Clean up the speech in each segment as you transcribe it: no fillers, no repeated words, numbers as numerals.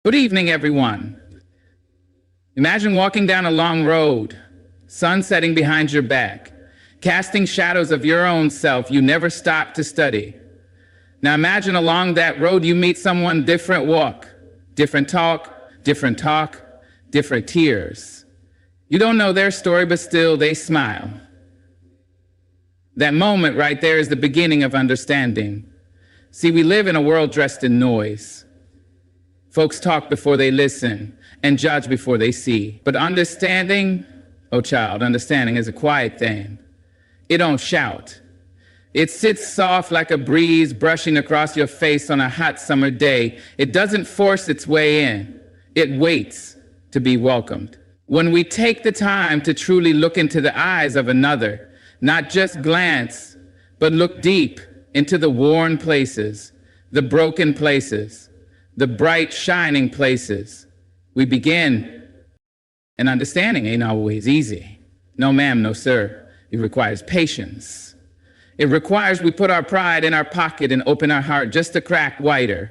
Good evening, everyone. Imagine walking down a long road, sun setting behind your back, casting shadows of your own self you never stopped to study. Now imagine along that road you meet someone different walk, different talk, different tears. You don't know their story, but still they smile. That moment right there is the beginning of understanding. See, we live in a world dressed in noise. Folks talk before they listen and judge before they see. But understanding, oh child, understanding is a quiet thing. It don't shout. It sits soft like a breeze brushing across your face on a hot summer day. It doesn't force its way in. It waits to be welcomed. When we take the time to truly look into the eyes of another, not just glance, but look deep into the worn places, the broken places, the bright, shining places, we begin. And understanding ain't always easy. No, ma'am, no, sir. It requires patience. It requires we put our pride in our pocket and open our heart just a crack wider.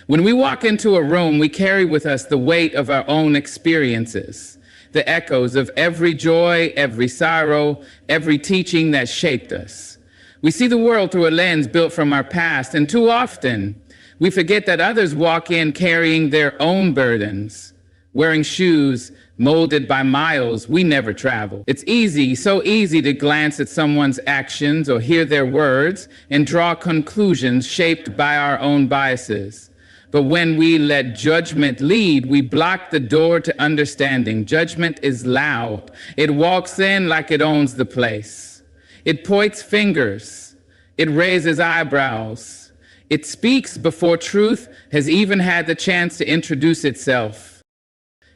When we walk into a room, we carry with us the weight of our own experiences, the echoes of every joy, every sorrow, every teaching that shaped us. We see the world through a lens built from our past, and too often, we forget that others walk in carrying their own burdens, wearing shoes molded by miles we never traveled. It's easy, so easy to glance at someone's actions or hear their words and draw conclusions shaped by our own biases. But when we let judgment lead, we block the door to understanding. Judgment is loud. It walks in like it owns the place. It points fingers. It raises eyebrows. It speaks before truth has even had the chance to introduce itself.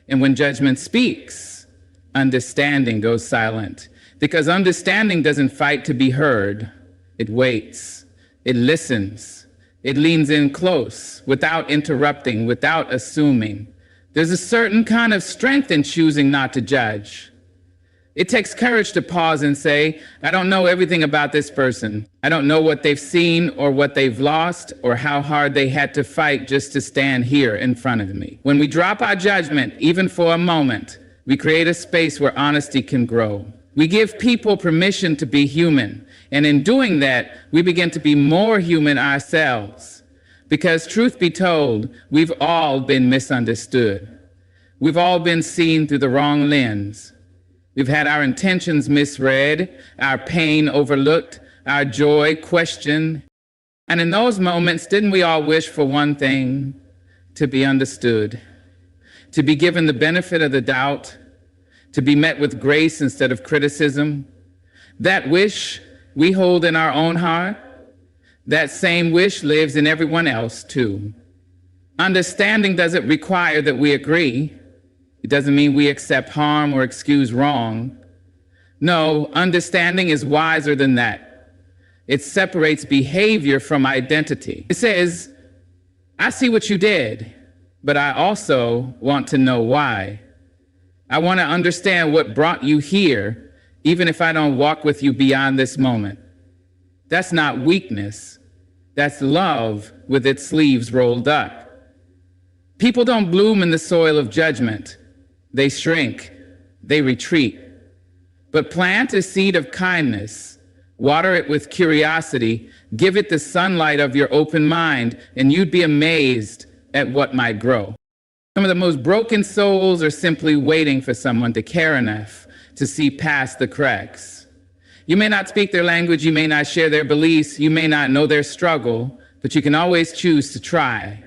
And when judgment speaks, understanding goes silent. Because understanding doesn't fight to be heard. It waits. It listens. It leans in close, without interrupting, without assuming. There's a certain kind of strength in choosing not to judge. It takes courage to pause and say, I don't know everything about this person. I don't know what they've seen or what they've lost or how hard they had to fight just to stand here in front of me. When we drop our judgment, even for a moment, we create a space where honesty can grow. We give people permission to be human. And in doing that, we begin to be more human ourselves. Because truth be told, we've all been misunderstood. We've all been seen through the wrong lens. We've had our intentions misread, our pain overlooked, our joy questioned. And in those moments, didn't we all wish for one thing? To be understood, to be given the benefit of the doubt, to be met with grace instead of criticism. That wish we hold in our own heart, that same wish lives in everyone else too. Understanding doesn't require that we agree. It doesn't mean we accept harm or excuse wrong. No, understanding is wiser than that. It separates behavior from identity. It says, I see what you did, but I also want to know why. I want to understand what brought you here, even if I don't walk with you beyond this moment. That's not weakness. That's love with its sleeves rolled up. People don't bloom in the soil of judgment. They shrink, they retreat. But plant a seed of kindness, water it with curiosity, give it the sunlight of your open mind, and you'd be amazed at what might grow. Some of the most broken souls are simply waiting for someone to care enough to see past the cracks. You may not speak their language, you may not share their beliefs, you may not know their struggle, but you can always choose to try.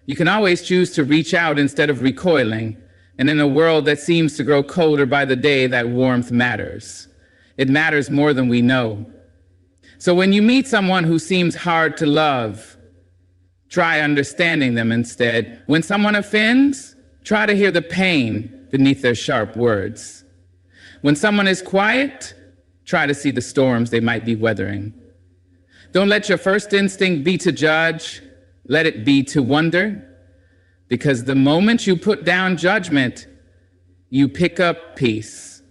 You can always choose to reach out instead of recoiling. And in a world that seems to grow colder by the day, that warmth matters. It matters more than we know. So when you meet someone who seems hard to love, try understanding them instead. When someone offends, try to hear the pain beneath their sharp words. When someone is quiet, try to see the storms they might be weathering. Don't let your first instinct be to judge. Let it be to wonder. Because the moment you put down judgment, you pick up peace.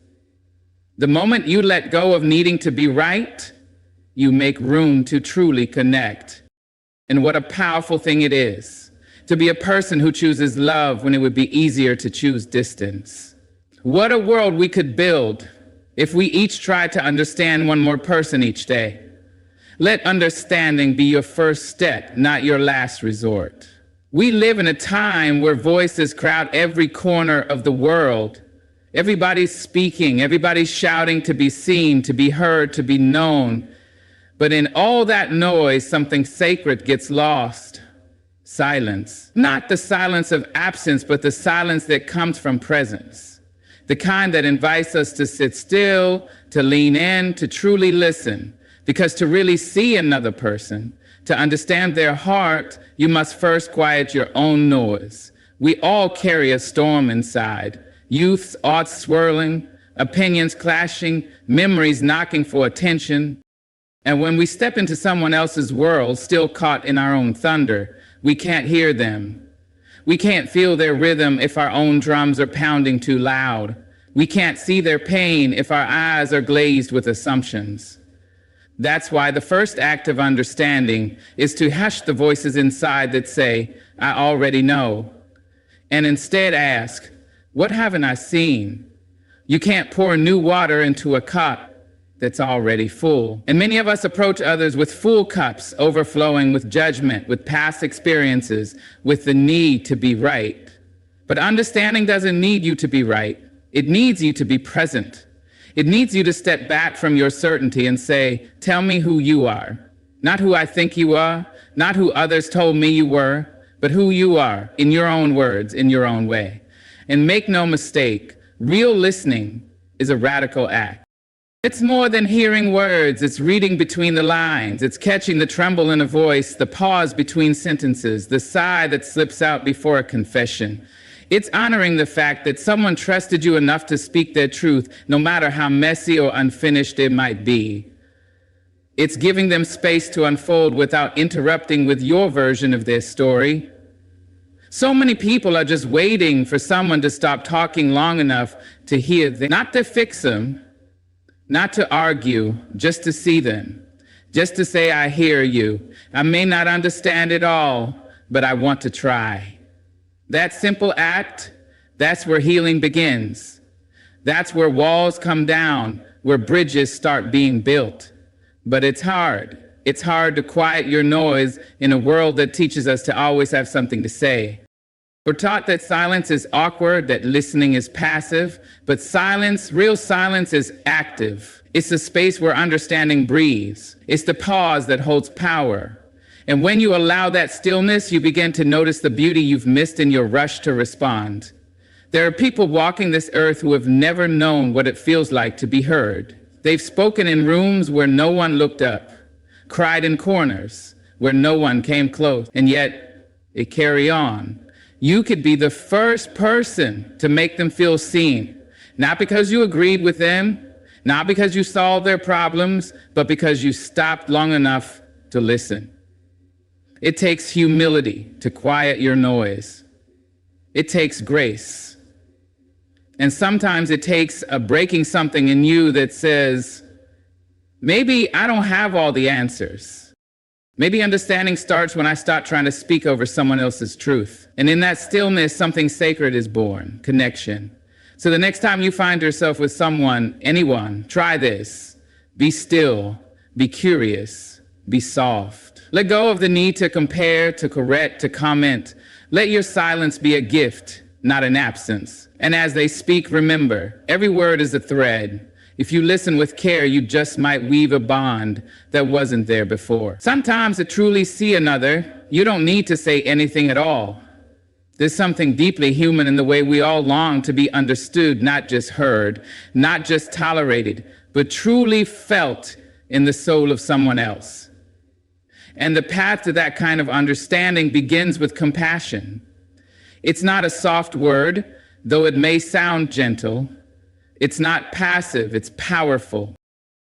The moment you let go of needing to be right, you make room to truly connect. And what a powerful thing it is to be a person who chooses love when it would be easier to choose distance. What a world we could build if we each tried to understand one more person each day. Let understanding be your first step, not your last resort. We live in a time where voices crowd every corner of the world. Everybody's speaking, everybody's shouting to be seen, to be heard, to be known. But in all that noise, something sacred gets lost. Silence. Not the silence of absence, but the silence that comes from presence. The kind that invites us to sit still, to lean in, to truly listen. Because to really see another person, to understand their heart, you must first quiet your own noise. We all carry a storm inside. Youth's thoughts swirling, opinions clashing, memories knocking for attention. And when we step into someone else's world, still caught in our own thunder, we can't hear them. We can't feel their rhythm if our own drums are pounding too loud. We can't see their pain if our eyes are glazed with assumptions. That's why the first act of understanding is to hush the voices inside that say, I already know, and instead ask, what haven't I seen? You can't pour new water into a cup that's already full. And many of us approach others with full cups, overflowing with judgment, with past experiences, with the need to be right. But understanding doesn't need you to be right. It needs you to be present. It needs you to step back from your certainty and say, tell me who you are. Not who I think you are, not who others told me you were, but who you are, in your own words, in your own way. And make no mistake, real listening is a radical act. It's more than hearing words, it's reading between the lines, it's catching the tremble in a voice, the pause between sentences, the sigh that slips out before a confession. It's honoring the fact that someone trusted you enough to speak their truth, no matter how messy or unfinished it might be. It's giving them space to unfold without interrupting with your version of their story. So many people are just waiting for someone to stop talking long enough to hear them, not to fix them, not to argue, just to see them, just to say, I hear you. I may not understand it all, but I want to try. That simple act, that's where healing begins. That's where walls come down, where bridges start being built. But it's hard. It's hard to quiet your noise in a world that teaches us to always have something to say. We're taught that silence is awkward, that listening is passive, but silence, real silence, is active. It's the space where understanding breathes. It's the pause that holds power. And when you allow that stillness, you begin to notice the beauty you've missed in your rush to respond. There are people walking this earth who have never known what it feels like to be heard. They've spoken in rooms where no one looked up, cried in corners where no one came close, and yet they carry on. You could be the first person to make them feel seen, not because you agreed with them, not because you solved their problems, but because you stopped long enough to listen. It takes humility to quiet your noise. It takes grace. And sometimes it takes a breaking something in you that says, maybe I don't have all the answers. Maybe understanding starts when I start trying to speak over someone else's truth. And in that stillness, something sacred is born, connection. So the next time you find yourself with someone, anyone, try this. Be still, be curious, be soft. Let go of the need to compare, to correct, to comment. Let your silence be a gift, not an absence. And as they speak, remember, every word is a thread. If you listen with care, you just might weave a bond that wasn't there before. Sometimes to truly see another, you don't need to say anything at all. There's something deeply human in the way we all long to be understood, not just heard, not just tolerated, but truly felt in the soul of someone else. And the path to that kind of understanding begins with compassion. It's not a soft word, though it may sound gentle. It's not passive, it's powerful.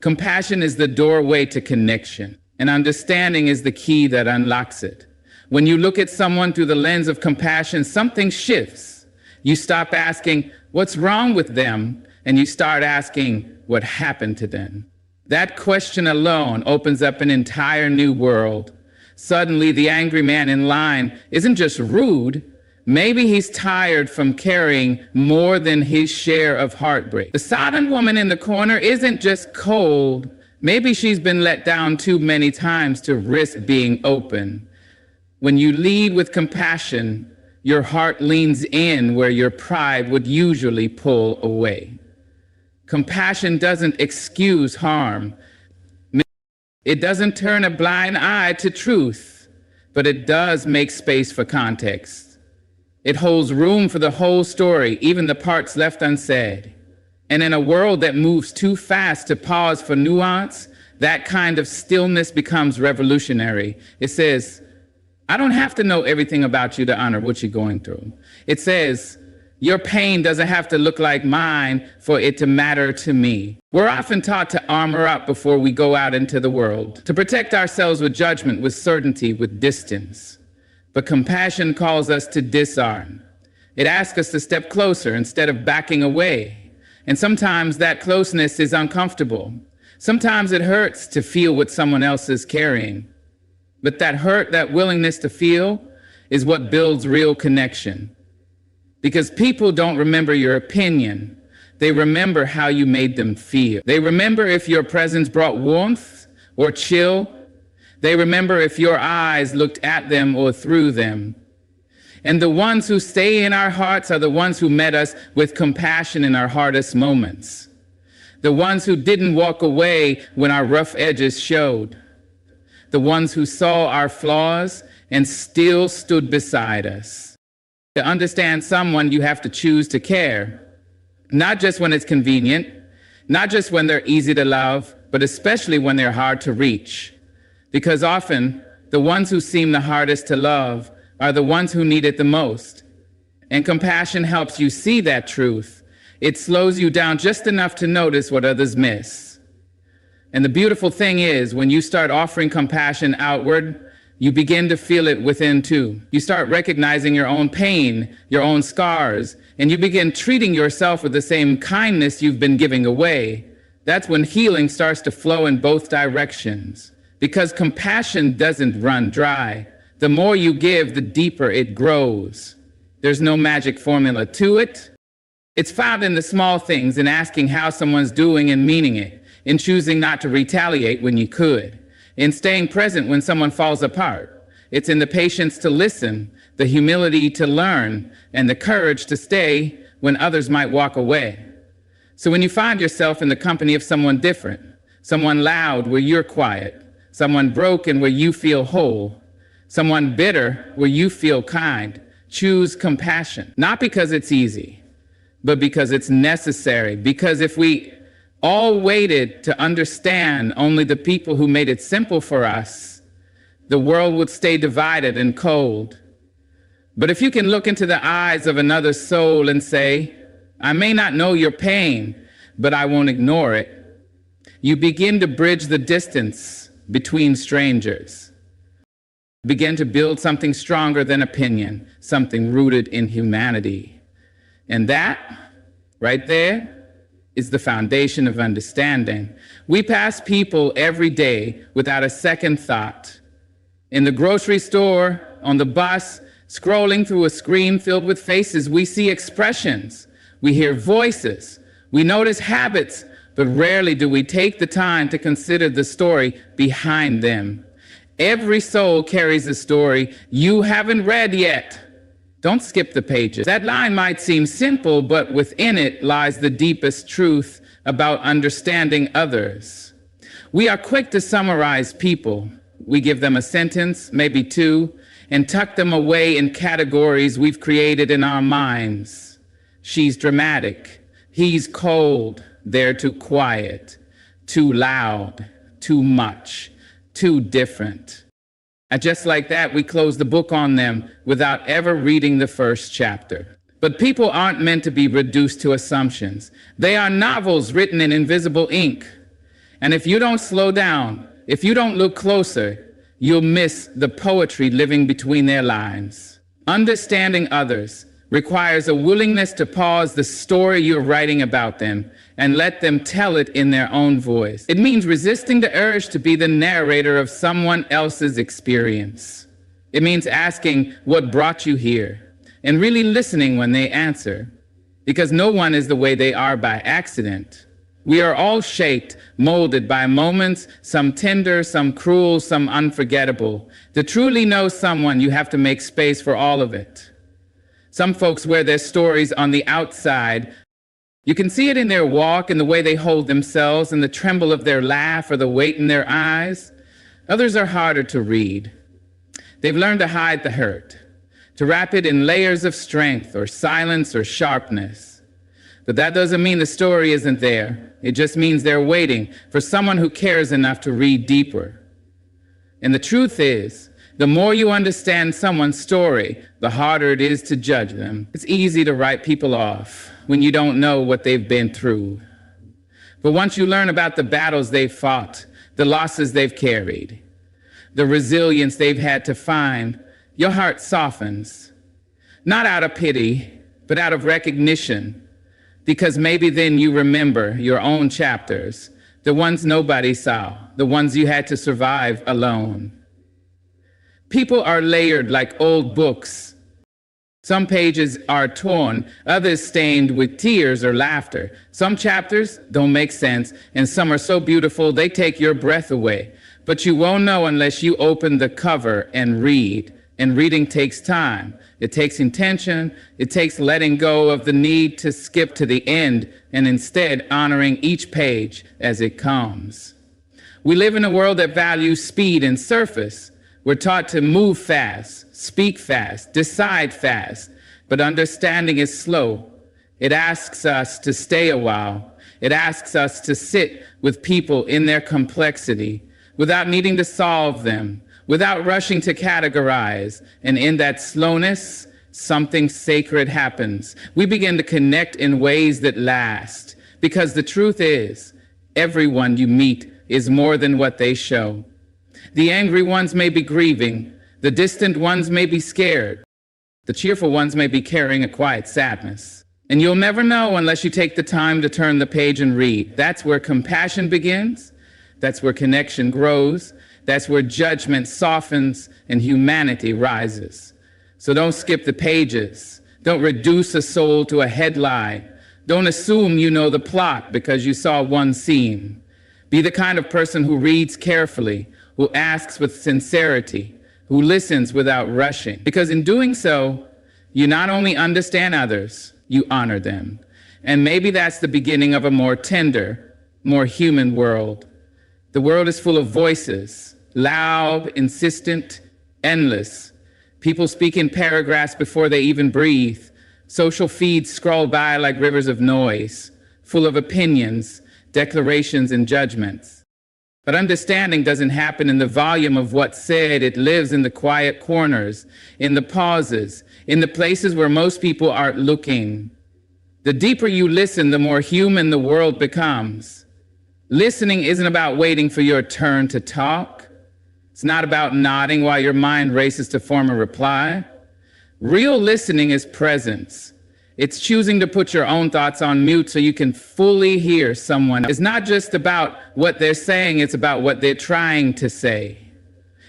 Compassion is the doorway to connection, and understanding is the key that unlocks it. When you look at someone through the lens of compassion, something shifts. You stop asking, what's wrong with them? And you start asking, what happened to them? That question alone opens up an entire new world. Suddenly, the angry man in line isn't just rude. Maybe he's tired from carrying more than his share of heartbreak. The sodden woman in the corner isn't just cold. Maybe she's been let down too many times to risk being open. When you lead with compassion, your heart leans in where your pride would usually pull away. Compassion doesn't excuse harm. It doesn't turn a blind eye to truth, but it does make space for context. It holds room for the whole story, even the parts left unsaid. And in a world that moves too fast to pause for nuance, that kind of stillness becomes revolutionary. It says, I don't have to know everything about you to honor what you're going through. It says, your pain doesn't have to look like mine for it to matter to me. We're often taught to armor up before we go out into the world, to protect ourselves with judgment, with certainty, with distance. But compassion calls us to disarm. It asks us to step closer instead of backing away. And sometimes that closeness is uncomfortable. Sometimes it hurts to feel what someone else is carrying. But that hurt, that willingness to feel, is what builds real connection. Because people don't remember your opinion. They remember how you made them feel. They remember if your presence brought warmth or chill. They remember if your eyes looked at them or through them. And the ones who stay in our hearts are the ones who met us with compassion in our hardest moments. The ones who didn't walk away when our rough edges showed. The ones who saw our flaws and still stood beside us. To understand someone, you have to choose to care, not just when it's convenient, not just when they're easy to love, but especially when they're hard to reach. Because often, the ones who seem the hardest to love are the ones who need it the most. And compassion helps you see that truth. It slows you down just enough to notice what others miss. And the beautiful thing is, when you start offering compassion outward, you begin to feel it within too. You start recognizing your own pain, your own scars, and you begin treating yourself with the same kindness you've been giving away. That's when healing starts to flow in both directions. Because compassion doesn't run dry. The more you give, the deeper it grows. There's no magic formula to it. It's found in the small things, in asking how someone's doing and meaning it, in choosing not to retaliate when you could, in staying present when someone falls apart. It's in the patience to listen, the humility to learn, and the courage to stay when others might walk away. So when you find yourself in the company of someone different, someone loud where you're quiet, someone broken where you feel whole, someone bitter where you feel kind, choose compassion. Not because it's easy, but because it's necessary. Because if we all waited to understand only the people who made it simple for us, the world would stay divided and cold. But if you can look into the eyes of another soul and say, I may not know your pain, but I won't ignore it, you begin to bridge the distance between strangers. Begin to build something stronger than opinion, something rooted in humanity. And that, right there, is the foundation of understanding. We pass people every day without a second thought. In the grocery store, on the bus, scrolling through a screen filled with faces, we see expressions, we hear voices, we notice habits, but rarely do we take the time to consider the story behind them. Every soul carries a story you haven't read yet. Don't skip the pages. That line might seem simple, but within it lies the deepest truth about understanding others. We are quick to summarize people. We give them a sentence, maybe two, and tuck them away in categories we've created in our minds. She's dramatic. He's cold. They're too quiet, too loud, too much, too different. And just like that, we close the book on them without ever reading the first chapter. But people aren't meant to be reduced to assumptions. They are novels written in invisible ink. And if you don't slow down, if you don't look closer, you'll miss the poetry living between their lines. Understanding others, requires a willingness to pause the story you're writing about them and let them tell it in their own voice. It means resisting the urge to be the narrator of someone else's experience. It means asking what brought you here and really listening when they answer, because no one is the way they are by accident. We are all shaped, molded by moments, some tender, some cruel, some unforgettable. To truly know someone, you have to make space for all of it. Some folks wear their stories on the outside. You can see it in their walk, in the way they hold themselves, in the tremble of their laugh or the weight in their eyes. Others are harder to read. They've learned to hide the hurt, to wrap it in layers of strength or silence or sharpness. But that doesn't mean the story isn't there. It just means they're waiting for someone who cares enough to read deeper. And the truth is, the more you understand someone's story, the harder it is to judge them. It's easy to write people off when you don't know what they've been through. But once you learn about the battles they've fought, the losses they've carried, the resilience they've had to find, your heart softens. Not out of pity, but out of recognition. Because maybe then you remember your own chapters, the ones nobody saw, the ones you had to survive alone. People are layered like old books. Some pages are torn, others stained with tears or laughter. Some chapters don't make sense, and some are so beautiful they take your breath away. But you won't know unless you open the cover and read. And reading takes time. It takes intention. It takes letting go of the need to skip to the end and instead honoring each page as it comes. We live in a world that values speed and surface. We're taught to move fast, speak fast, decide fast, but understanding is slow. It asks us to stay a while. It asks us to sit with people in their complexity without needing to solve them, without rushing to categorize. And in that slowness, something sacred happens. We begin to connect in ways that last, because the truth is, everyone you meet is more than what they show. The angry ones may be grieving. The distant ones may be scared. The cheerful ones may be carrying a quiet sadness. And you'll never know unless you take the time to turn the page and read. That's where compassion begins. That's where connection grows. That's where judgment softens and humanity rises. So don't skip the pages. Don't reduce a soul to a headline. Don't assume you know the plot because you saw one scene. Be the kind of person who reads carefully, who asks with sincerity, who listens without rushing. Because in doing so, you not only understand others, you honor them. And maybe that's the beginning of a more tender, more human world. The world is full of voices, loud, insistent, endless. People speak in paragraphs before they even breathe. Social feeds scroll by like rivers of noise, full of opinions, declarations, and judgments. But understanding doesn't happen in the volume of what's said. It lives in the quiet corners, in the pauses, in the places where most people aren't looking. The deeper you listen, the more human the world becomes. Listening isn't about waiting for your turn to talk. It's not about nodding while your mind races to form a reply. Real listening is presence. It's choosing to put your own thoughts on mute so you can fully hear someone. It's not just about what they're saying, it's about what they're trying to say.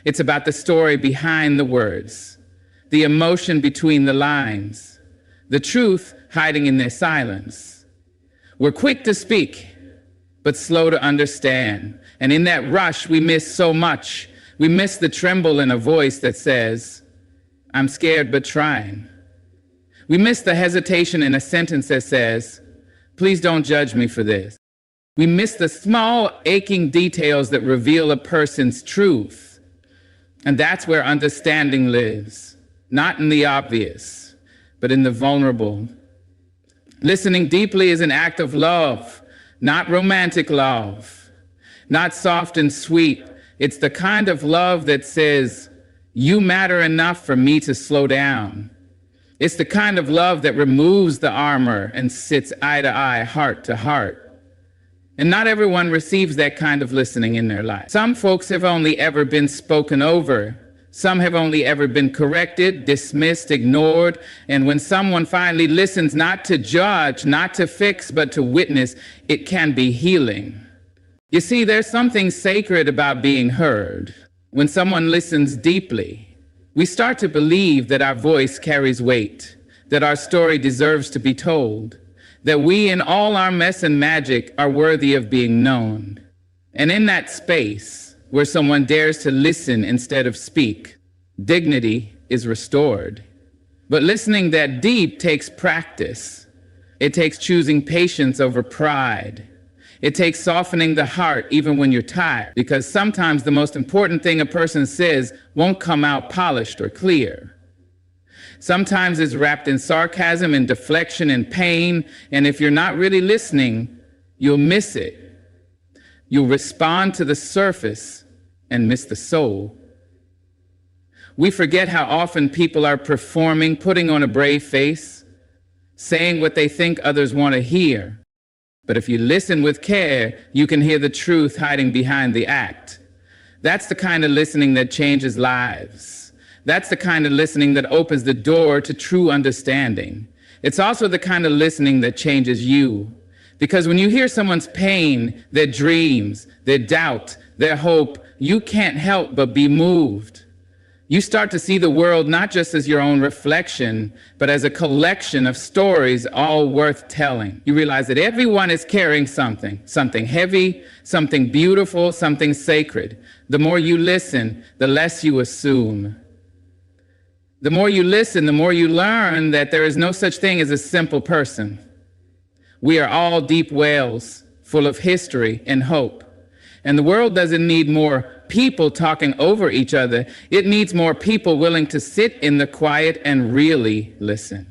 It's about the story behind the words, the emotion between the lines, the truth hiding in their silence. We're quick to speak, but slow to understand. And in that rush, we miss so much. We miss the tremble in a voice that says, "I'm scared but trying." We miss the hesitation in a sentence that says, "Please don't judge me for this." We miss the small, aching details that reveal a person's truth. And that's where understanding lives, not in the obvious, but in the vulnerable. Listening deeply is an act of love, not romantic love, not soft and sweet. It's the kind of love that says, "You matter enough for me to slow down." It's the kind of love that removes the armor and sits eye to eye, heart to heart. And not everyone receives that kind of listening in their life. Some folks have only ever been spoken over. Some have only ever been corrected, dismissed, ignored. And when someone finally listens, not to judge, not to fix, but to witness, it can be healing. You see, there's something sacred about being heard. When someone listens deeply, we start to believe that our voice carries weight, that our story deserves to be told, that we in all our mess and magic are worthy of being known. And in that space, where someone dares to listen instead of speak, dignity is restored. But listening that deep takes practice. It takes choosing patience over pride. It takes softening the heart even when you're tired, because sometimes the most important thing a person says won't come out polished or clear. Sometimes it's wrapped in sarcasm and deflection and pain, and if you're not really listening, you'll miss it. You'll respond to the surface and miss the soul. We forget how often people are performing, putting on a brave face, saying what they think others want to hear. But if you listen with care, you can hear the truth hiding behind the act. That's the kind of listening that changes lives. That's the kind of listening that opens the door to true understanding. It's also the kind of listening that changes you. Because when you hear someone's pain, their dreams, their doubt, their hope, you can't help but be moved. You start to see the world not just as your own reflection, but as a collection of stories all worth telling. You realize that everyone is carrying something heavy, something beautiful, something sacred. The more you listen, the less you assume. The more you listen, the more you learn that there is no such thing as a simple person. We are all deep wells full of history and hope. And the world doesn't need more people talking over each other. It needs more people willing to sit in the quiet and really listen.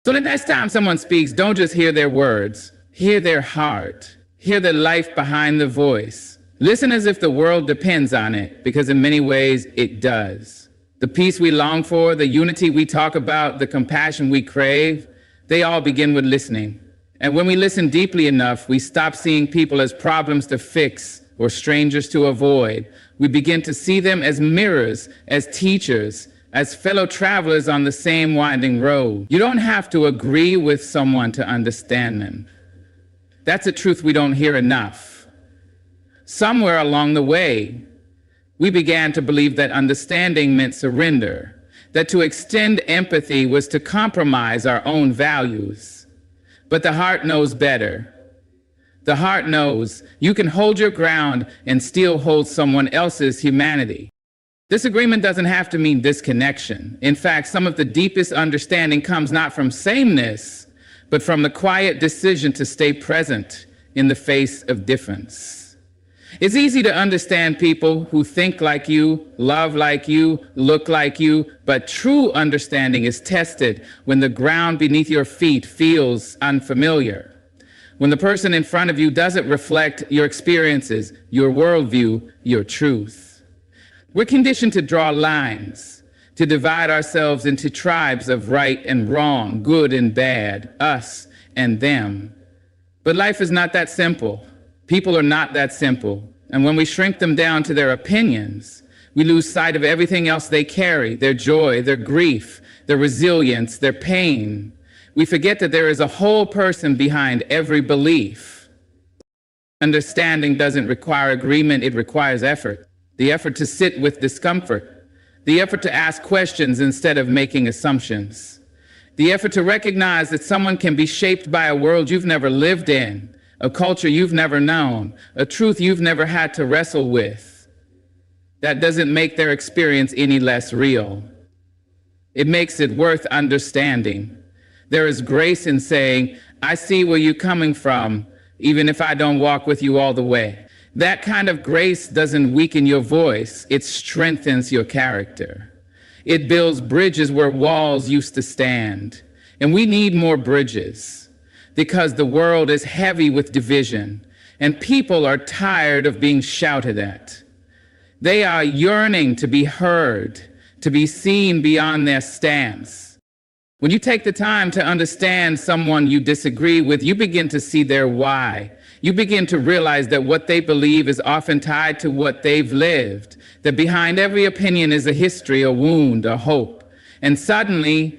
So the next time someone speaks, don't just hear their words. Hear their heart. Hear the life behind the voice. Listen as if the world depends on it, because in many ways it does. The peace we long for, the unity we talk about, the compassion we crave, they all begin with listening. And when we listen deeply enough, we stop seeing people as problems to fix or strangers to avoid. We begin to see them as mirrors, as teachers, as fellow travelers on the same winding road. You don't have to agree with someone to understand them. That's a truth we don't hear enough. Somewhere along the way, we began to believe that understanding meant surrender, that to extend empathy was to compromise our own values. But the heart knows better. The heart knows you can hold your ground and still hold someone else's humanity. Disagreement doesn't have to mean disconnection. In fact, some of the deepest understanding comes not from sameness, but from the quiet decision to stay present in the face of difference. It's easy to understand people who think like you, love like you, look like you, but true understanding is tested when the ground beneath your feet feels unfamiliar. When the person in front of you doesn't reflect your experiences, your worldview, your truth. We're conditioned to draw lines, to divide ourselves into tribes of right and wrong, good and bad, us and them. But life is not that simple. People are not that simple. And when we shrink them down to their opinions, we lose sight of everything else they carry, their joy, their grief, their resilience, their pain. We forget that there is a whole person behind every belief. Understanding doesn't require agreement, it requires effort. The effort to sit with discomfort. The effort to ask questions instead of making assumptions. The effort to recognize that someone can be shaped by a world you've never lived in, a culture you've never known, a truth you've never had to wrestle with. That doesn't make their experience any less real. It makes it worth understanding. There is grace in saying, I see where you're coming from, even if I don't walk with you all the way. That kind of grace doesn't weaken your voice, it strengthens your character. It builds bridges where walls used to stand. And we need more bridges, because the world is heavy with division, and people are tired of being shouted at. They are yearning to be heard, to be seen beyond their stance. When you take the time to understand someone you disagree with, you begin to see their why. You begin to realize that what they believe is often tied to what they've lived, that behind every opinion is a history, a wound, a hope. And suddenly,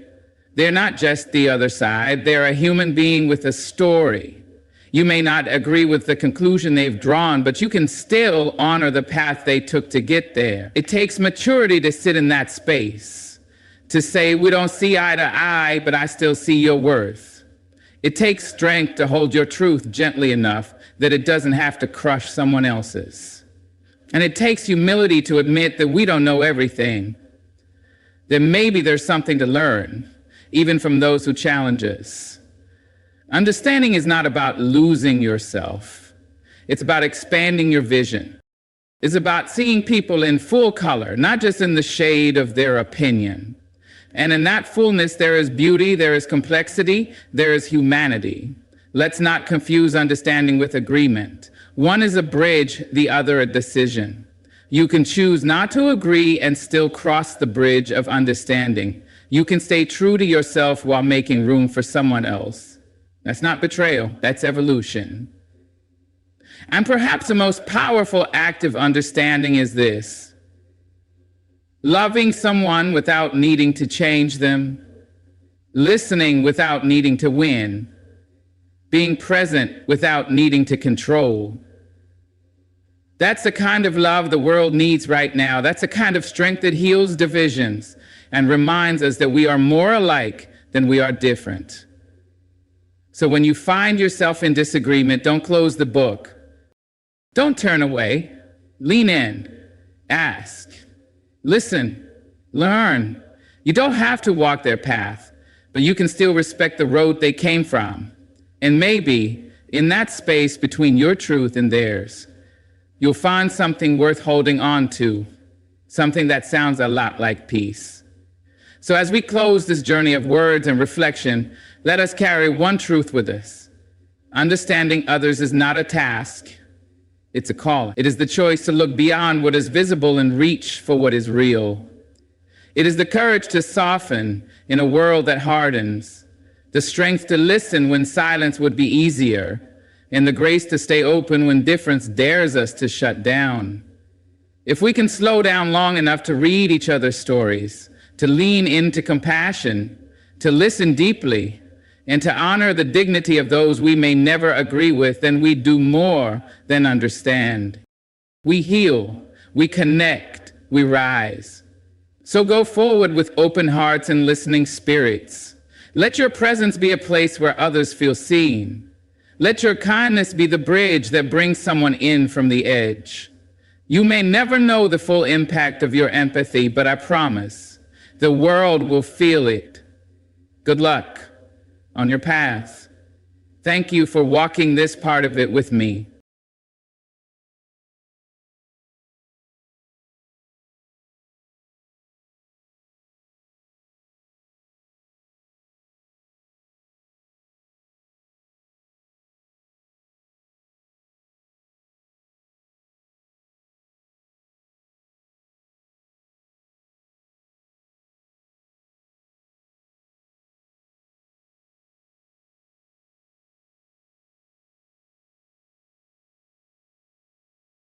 they're not just the other side, they're a human being with a story. You may not agree with the conclusion they've drawn, but you can still honor the path they took to get there. It takes maturity to sit in that space, to say, we don't see eye to eye, but I still see your worth. It takes strength to hold your truth gently enough that it doesn't have to crush someone else's. And it takes humility to admit that we don't know everything, that maybe there's something to learn, even from those who challenge us. Understanding is not about losing yourself. It's about expanding your vision. It's about seeing people in full color, not just in the shade of their opinion. And in that fullness, there is beauty, there is complexity, there is humanity. Let's not confuse understanding with agreement. One is a bridge, the other a decision. You can choose not to agree and still cross the bridge of understanding. You can stay true to yourself while making room for someone else. That's not betrayal, that's evolution. And perhaps the most powerful act of understanding is this: loving someone without needing to change them, listening without needing to win, being present without needing to control. That's the kind of love the world needs right now. That's the kind of strength that heals divisions and reminds us that we are more alike than we are different. So when you find yourself in disagreement, don't close the book. Don't turn away. Lean in. Ask. Listen. Learn. You don't have to walk their path, but you can still respect the road they came from. And maybe, in that space between your truth and theirs, you'll find something worth holding on to, something that sounds a lot like peace. So as we close this journey of words and reflection, let us carry one truth with us. Understanding others is not a task, it's a calling. It is the choice to look beyond what is visible and reach for what is real. It is the courage to soften in a world that hardens, the strength to listen when silence would be easier, and the grace to stay open when difference dares us to shut down. If we can slow down long enough to read each other's stories, to lean into compassion, to listen deeply, and to honor the dignity of those we may never agree with, then we do more than understand. We heal, we connect, we rise. So go forward with open hearts and listening spirits. Let your presence be a place where others feel seen. Let your kindness be the bridge that brings someone in from the edge. You may never know the full impact of your empathy, but I promise the world will feel it. Good luck on your path. Thank you for walking this part of it with me.